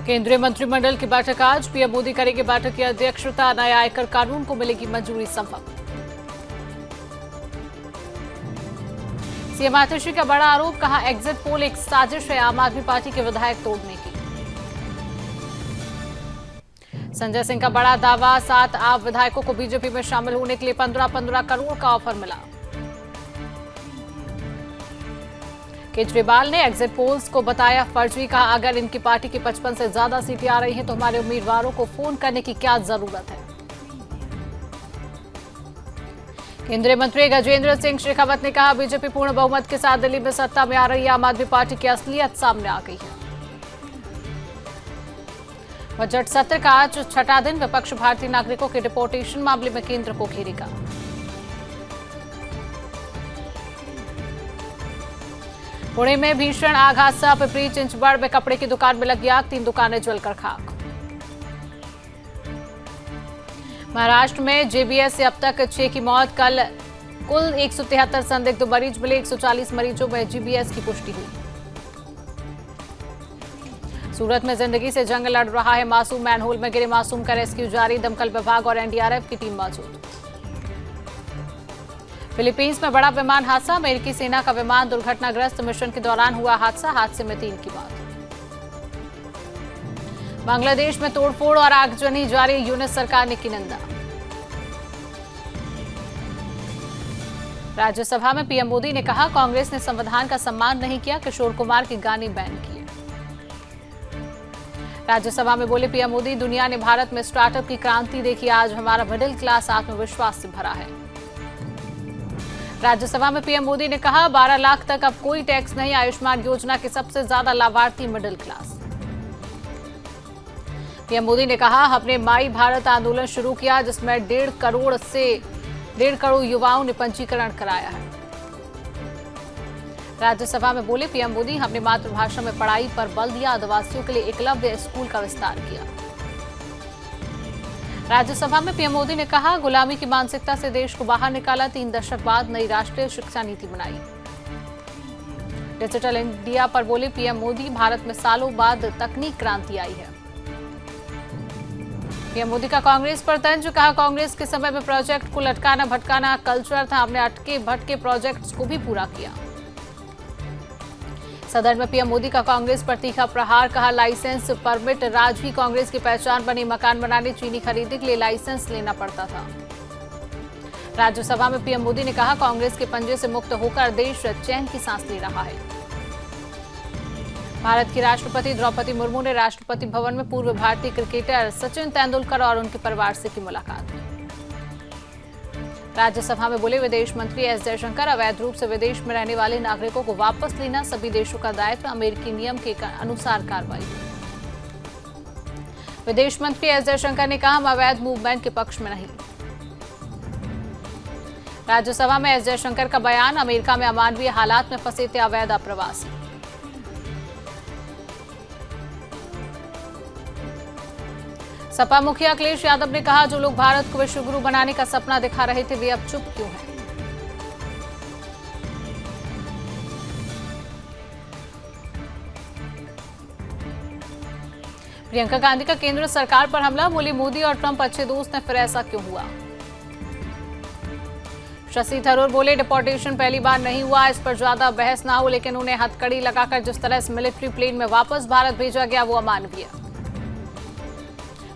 केंद्रीय मंत्रिमंडल की बैठक आज, पीएम मोदी करेंगे बैठक की अध्यक्षता। नए आयकर कानून को मिलेगी मंजूरी संभव। सीएम आतिशी का बड़ा आरोप, कहा एग्जिट पोल एक साजिश है आम आदमी पार्टी के विधायक तोड़ने की। संजय सिंह का बड़ा दावा, 7 आप विधायकों को बीजेपी में शामिल होने के लिए 15-15 करोड़ का ऑफर मिला। केजरीवाल ने एग्जिट पोल्स को बताया फर्जी, कहा अगर इनकी पार्टी की 55 से ज्यादा सीटें आ रही हैं तो हमारे उम्मीदवारों को फोन करने की क्या जरूरत है। केंद्रीय मंत्री गजेंद्र सिंह शेखावत ने कहा बीजेपी पूर्ण बहुमत के साथ दिल्ली में सत्ता में आ रही है, आम आदमी पार्टी की असलियत सामने आ गई है। बजट सत्र का आज छठा दिन, विपक्ष भारतीय नागरिकों के डिपोर्टेशन मामले में केंद्र को घेरेगा। पुणे में भीषण आग हादसा, पिपरी चिंचवड़ में कपड़े की दुकान में लगी आग, 3 दुकानें जलकर खाक। महाराष्ट्र में जेबीएस से अब तक 6 की मौत, कल कुल 173 संदिग्ध मरीज मिले, 140 मरीजों में जीबीएस की पुष्टि हुई। सूरत में जिंदगी से जंग लड़ रहा है मासूम, मैनहोल में गिरे मासूम का रेस्क्यू जारी, दमकल विभाग और एनडीआरएफ की टीम मौजूद। फिलीपींस में बड़ा विमान हादसा, अमेरिकी सेना का विमान दुर्घटनाग्रस्त, मिशन के दौरान हुआ हादसा, हादसे में 3 की मौत। बांग्लादेश में तोड़फोड़ और आगजनी जारी, यूनिस सरकार ने की निंदा। राज्यसभा में पीएम मोदी ने कहा कांग्रेस ने संविधान का सम्मान नहीं किया, किशोर कुमार के गाने बैन किए। राज्यसभा में बोले पीएम मोदी, दुनिया ने भारत में स्टार्टअप की क्रांति देखी, आज हमारा मिडिल क्लास आत्मविश्वास से भरा है। राज्यसभा में पीएम मोदी ने कहा 12 लाख तक अब कोई टैक्स नहीं, आयुष्मान योजना के सबसे ज्यादा लाभार्थी मिडिल क्लास। पीएम मोदी ने कहा हमने माई भारत आंदोलन शुरू किया, जिसमें 1.5 करोड़ युवाओं ने पंजीकरण कराया है। राज्यसभा में बोले पीएम मोदी, हमने मातृभाषा में पढ़ाई पर बल दिया, आदिवासियों के लिए एकलव्य स्कूल का विस्तार किया। राज्यसभा में पीएम मोदी ने कहा गुलामी की मानसिकता से देश को बाहर निकाला, 3 दशक बाद नई राष्ट्रीय शिक्षा नीति बनाई। डिजिटल इंडिया पर बोले पीएम मोदी, भारत में सालों बाद तकनीक क्रांति आई है। पीएम मोदी का कांग्रेस पर तंज, कहा कांग्रेस के समय में प्रोजेक्ट को लटकाना भटकाना कल्चर था, हमने अटके भटके प्रोजेक्ट्स को भी पूरा किया। सदन में पीएम मोदी का कांग्रेस पर तीखा प्रहार, कहा लाइसेंस परमिट राज ही कांग्रेस की पहचान बनी, मकान बनाने चीनी खरीदने के लिए लाइसेंस लेना पड़ता था। राज्यसभा में पीएम मोदी ने कहा कांग्रेस के पंजे से मुक्त होकर देश चैन की सांस ले रहा है। भारत की राष्ट्रपति द्रौपदी मुर्मू ने राष्ट्रपति भवन में पूर्व भारतीय क्रिकेटर सचिन तेंदुलकर और उनके परिवार से की मुलाकात। राज्यसभा में बोले विदेश मंत्री एस जयशंकर, अवैध रूप से विदेश में रहने वाले नागरिकों को वापस लेना सभी देशों का दायित्व, अमेरिकी नियम के अनुसार कार्रवाई। विदेश मंत्री एस जयशंकर ने कहा हम अवैध मूवमेंट के पक्ष में नहीं। राज्यसभा में एस जयशंकर का बयान, अमेरिका में अमानवीय हालात में फंसे थे अवैध अप्रवासी। सपा मुखिया अखिलेश यादव ने कहा जो लोग भारत को विश्व गुरु बनाने का सपना दिखा रहे थे वे अब चुप क्यों हैं। प्रियंका गांधी का केंद्र सरकार पर हमला, बोली मोदी और ट्रंप अच्छे दोस्त हैं, फिर ऐसा क्यों हुआ। शशि थरूर बोले डिपोर्टेशन पहली बार नहीं हुआ, इस पर ज्यादा बहस ना हो, लेकिन उन्हें हथकड़ी लगाकर जिस तरह से मिलिट्री प्लेन में वापस भारत भेजा गया वो अमानवीय।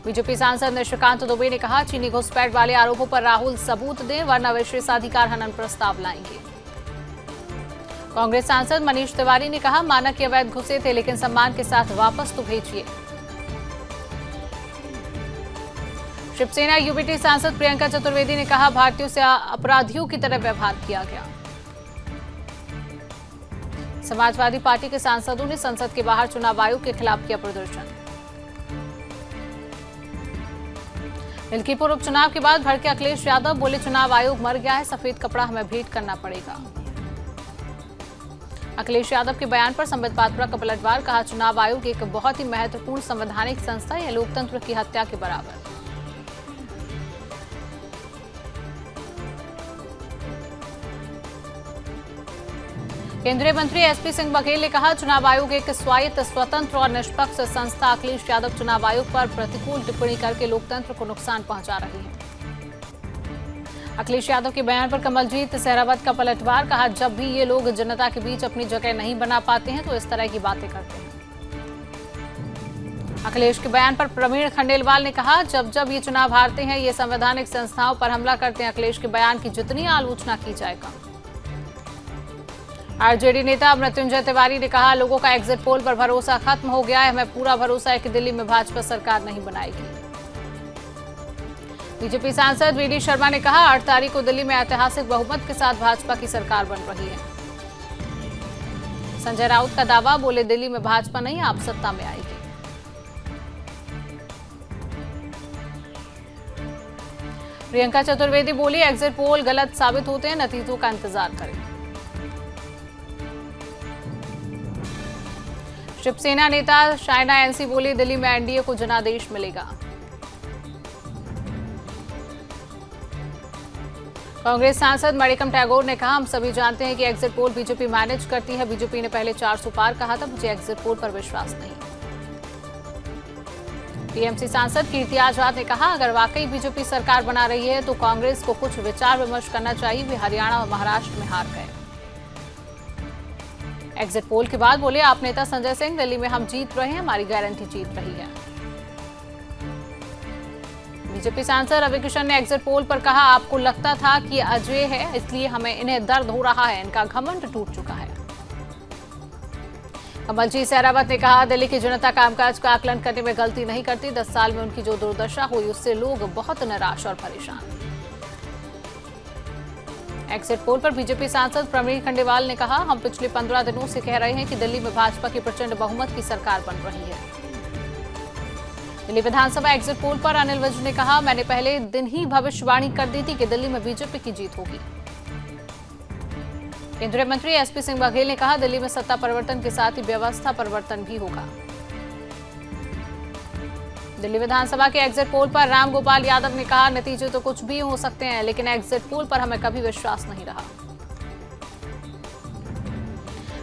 बीजेपी सांसद निशिकांत दुबे ने कहा चीनी घुसपैठ वाले आरोपों पर राहुल सबूत दें वरना विशेषाधिकार हनन प्रस्ताव लाएंगे। कांग्रेस सांसद मनीष तिवारी ने कहा माना कि अवैध घुसे थे लेकिन सम्मान के साथ वापस तो भेजिए। शिवसेना यूबीटी सांसद प्रियंका चतुर्वेदी ने कहा भारतीयों से अपराधियों की तरह व्यवहार किया गया। समाजवादी पार्टी के सांसदों ने संसद के बाहर चुनाव आयोग के खिलाफ किया प्रदर्शन। मिल्कीपुर उपचुनाव के बाद भड़के अखिलेश यादव, बोले चुनाव आयोग मर गया है, सफेद कपड़ा हमें भेंट करना पड़ेगा। अखिलेश यादव के बयान पर संबित पात्रा का पलटवार, कहा चुनाव आयोग एक बहुत ही महत्वपूर्ण संवैधानिक संस्था है, लोकतंत्र की हत्या के बराबर। केंद्रीय मंत्री एसपी सिंह बघेल ने कहा, चुनाव आयोग एक स्वायत्त, स्वतंत्र और निष्पक्ष संस्था। अखिलेश यादव चुनाव आयोग पर प्रतिकूल टिप्पणी करके लोकतंत्र को नुकसान पहुंचा रहे हैं। अखिलेश यादव के बयान पर कमलजीत सहरावत का पलटवार। कहा, जब भी ये लोग जनता के बीच अपनी जगह नहीं बना पाते हैं तो इस तरह की बातें करते हैं। अखिलेश के बयान पर प्रवीण खंडेलवाल ने कहा, जब जब ये चुनाव हारते हैं ये संवैधानिक संस्थाओं पर हमला करते हैं। अखिलेश के बयान की जितनी आलोचना की जाएगा। आरजेडी नेता मृत्युंजय तिवारी ने कहा, लोगों का एग्जिट पोल पर भरोसा खत्म हो गया है। हमें पूरा भरोसा है कि दिल्ली में भाजपा सरकार नहीं बनाएगी। बीजेपी सांसद वीडी शर्मा ने कहा, 8 तारीख को दिल्ली में ऐतिहासिक बहुमत के साथ भाजपा की सरकार बन रही है। संजय राउत का दावा, बोले दिल्ली में भाजपा नहीं आप सत्ता में आएगी। प्रियंका चतुर्वेदी बोली, एग्जिट पोल गलत साबित होते हैं, नतीजों का इंतजार करें। शिवसेना नेता शाइना एनसी बोली, दिल्ली में एनडीए को जनादेश मिलेगा। कांग्रेस सांसद मणिकम टैगोर ने कहा, हम सभी जानते हैं कि एग्जिट पोल बीजेपी मैनेज करती है। बीजेपी ने पहले 400 पार कहा था, मुझे एग्जिट पोल पर विश्वास नहीं। टीएमसी सांसद कीर्ति आजाद ने कहा, अगर वाकई बीजेपी सरकार बना रही है तो कांग्रेस को कुछ विचार विमर्श करना चाहिए। वे हरियाणा और महाराष्ट्र में हार गए। एग्जिट पोल के बाद बोले, आप नेता संजय सिंह, दिल्ली में हम जीत रहे हैं, हमारी गारंटी जीत रही है। बीजेपी सांसद रवि किशन ने एग्जिट पोल पर कहा, आपको लगता था कि अजय है इसलिए हमें इन्हें दर्द हो रहा है, इनका घमंड टूट चुका है। कमलजीत सहरावत ने कहा, दिल्ली की जनता कामकाज का आकलन करने में गलती नहीं करती। 10 साल में उनकी जो दुर्दशा हुई उससे लोग बहुत निराश और परेशान। एग्जिट पोल पर बीजेपी सांसद प्रवीण खंडेलवाल ने कहा, हम पिछले 15 दिनों से कह रहे हैं कि दिल्ली में भाजपा की प्रचंड बहुमत की सरकार बन रही है। दिल्ली विधानसभा एग्जिट पोल पर अनिल विज ने कहा, मैंने पहले दिन ही भविष्यवाणी कर दी थी कि दिल्ली में बीजेपी की जीत होगी। केंद्रीय मंत्री एसपी सिंह बघेल ने कहा, दिल्ली में सत्ता परिवर्तन के साथ ही व्यवस्था परिवर्तन भी होगा। दिल्ली विधानसभा के एग्जिट पोल पर रामगोपाल यादव ने कहा, नतीजे तो कुछ भी हो सकते हैं लेकिन एग्जिट पोल पर हमें कभी विश्वास नहीं रहा।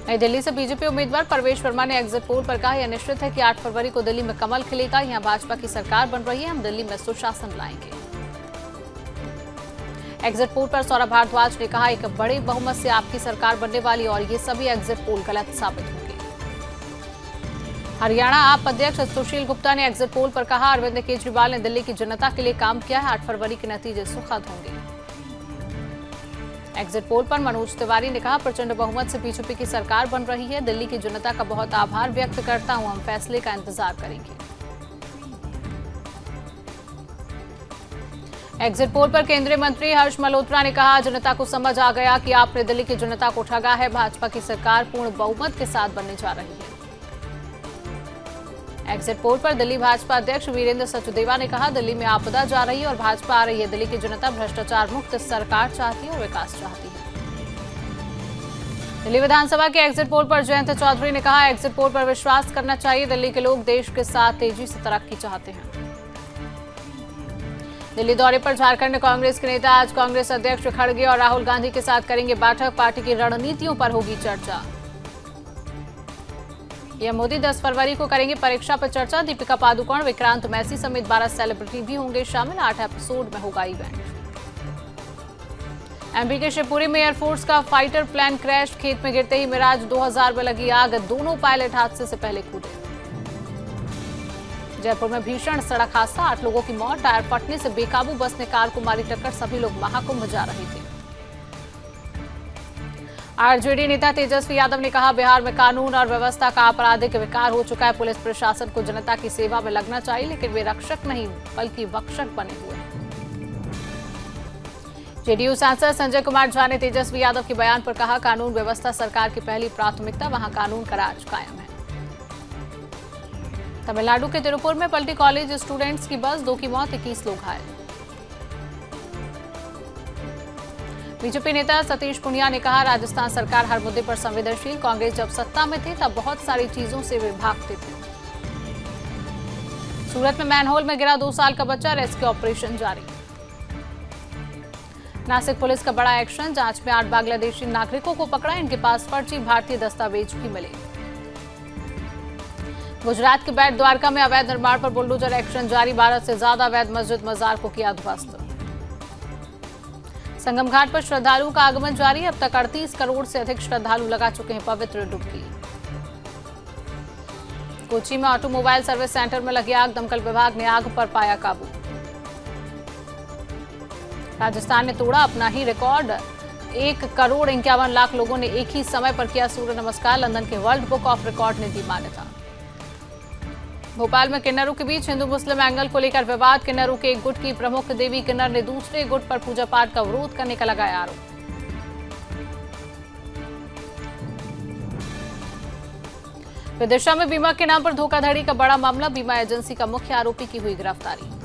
नई दिल्ली से बीजेपी उम्मीदवार परवेश वर्मा ने एग्जिट पोल पर कहा, यह निश्चित है कि 8 फरवरी को दिल्ली में कमल खिलेगा। यहां भाजपा की सरकार बन रही है, हम दिल्ली में सुशासन लाएंगे। एग्जिट पोल पर सौरभ भारद्वाज ने कहा, एक बड़े बहुमत से आपकी सरकार बनने वाली और ये सभी एग्जिट पोल गलत साबित होंगे। हरियाणा आप अध्यक्ष सुशील गुप्ता ने एग्जिट पोल पर कहा, अरविंद केजरीवाल ने दिल्ली की जनता के लिए काम किया है, 8 फरवरी के नतीजे सुखद होंगे। एग्जिट पोल पर मनोज तिवारी ने कहा, प्रचंड बहुमत से बीजेपी की सरकार बन रही है, दिल्ली की जनता का बहुत आभार व्यक्त करता हूं, हम फैसले का इंतजार करेंगे। एग्जिट पोल पर केंद्रीय मंत्री हर्ष मल्होत्रा ने कहा, जनता को समझ आ गया कि आपने दिल्ली की जनता को ठगा है, भाजपा की सरकार पूर्ण बहुमत के साथ बनने जा रही है। एग्जिट पोल पर दिल्ली भाजपा अध्यक्ष वीरेंद्र सचदेवा ने कहा, दिल्ली में आपदा जा रही है और भाजपा आ रही है। दिल्ली की जनता भ्रष्टाचार मुक्त सरकार चाहती है और विकास चाहती है। दिल्ली विधानसभा के एग्जिट पोल पर जयंत चौधरी ने कहा, एग्जिट पोल पर विश्वास करना चाहिए, दिल्ली के लोग देश के साथ तेजी से तरक्की चाहते हैं। दिल्ली दौरे पर झारखंड कांग्रेस के नेता आज कांग्रेस अध्यक्ष खड़गे और राहुल गांधी के साथ करेंगे बैठक, पार्टी की रणनीतियों पर होगी चर्चा। पीएम मोदी 10 फरवरी को करेंगे परीक्षा पर चर्चा, दीपिका पादुकोण, विक्रांत मैसी समेत 12 सेलिब्रिटी भी होंगे शामिल, 8 एपिसोड में होगा इवेंट। एमपी के शिवपुरी में एयरफोर्स का फाइटर प्लेन क्रैश, खेत में गिरते ही मिराज 2000 में लगी आग, दोनों पायलट हादसे से पहले कूदे। जयपुर में भीषण सड़क हादसा, 8 लोगों की मौत, टायर फटने से बेकाबू बस ने कार को मारी टक्कर, सभी लोग महाकुंभ जा रहे थे। आरजेडी नेता तेजस्वी यादव ने कहा, बिहार में कानून और व्यवस्था का आपराधिक विकार हो चुका है, पुलिस प्रशासन को जनता की सेवा में लगना चाहिए, लेकिन वे रक्षक नहीं बल्कि वक्षक बने हुए हैं। जेडीयू सांसद संजय कुमार झा ने तेजस्वी यादव के बयान पर कहा, कानून व्यवस्था सरकार की पहली प्राथमिकता, वहां कानून का राज कायम है। तमिलनाडु के तिरुपुर में पलटी कॉलेज स्टूडेंट्स की बस, 2 की मौत, 21 लोग घायल। बीजेपी नेता सतीश पुनिया ने कहा, राजस्थान सरकार हर मुद्दे पर संवेदनशील, कांग्रेस जब सत्ता में थे तब बहुत सारी चीजों से वे भागते थे। सूरत में मैनहोल में गिरा 2 साल का बच्चा, रेस्क्यू ऑपरेशन जारी। नासिक पुलिस का बड़ा एक्शन, जांच में 8 बांग्लादेशी नागरिकों को पकड़ा, इनके पास फर्जी भारतीय दस्तावेज भी मिले। गुजरात के बेट द्वारका में अवैध निर्माण पर बुलडोजर एक्शन जारी, 12 से ज्यादा अवैध मस्जिद मजार को किया ध्वस्त। संगम घाट पर श्रद्धालुओं का आगमन जारी, अब तक 38 करोड़ से अधिक श्रद्धालु लगा चुके हैं पवित्र डुबकी। कोची में ऑटोमोबाइल सर्विस सेंटर में लगी आग, दमकल विभाग ने आग पर पाया काबू। राजस्थान ने तोड़ा अपना ही रिकॉर्ड, 1,51,00,000 लोगों ने एक ही समय पर किया सूर्य नमस्कार, लंदन के वर्ल्ड बुक ऑफ रिकॉर्ड ने दी मान्यता। भोपाल में किन्नरों के बीच हिंदू मुस्लिम एंगल को लेकर विवाद, किन्नरों के एक गुट की प्रमुख देवी किन्नर ने दूसरे गुट पर पूजा पाठ का विरोध करने का लगाया आरोप। विदिशा में बीमा के नाम पर धोखाधड़ी का बड़ा मामला, बीमा एजेंसी का मुख्य आरोपी की हुई गिरफ्तारी।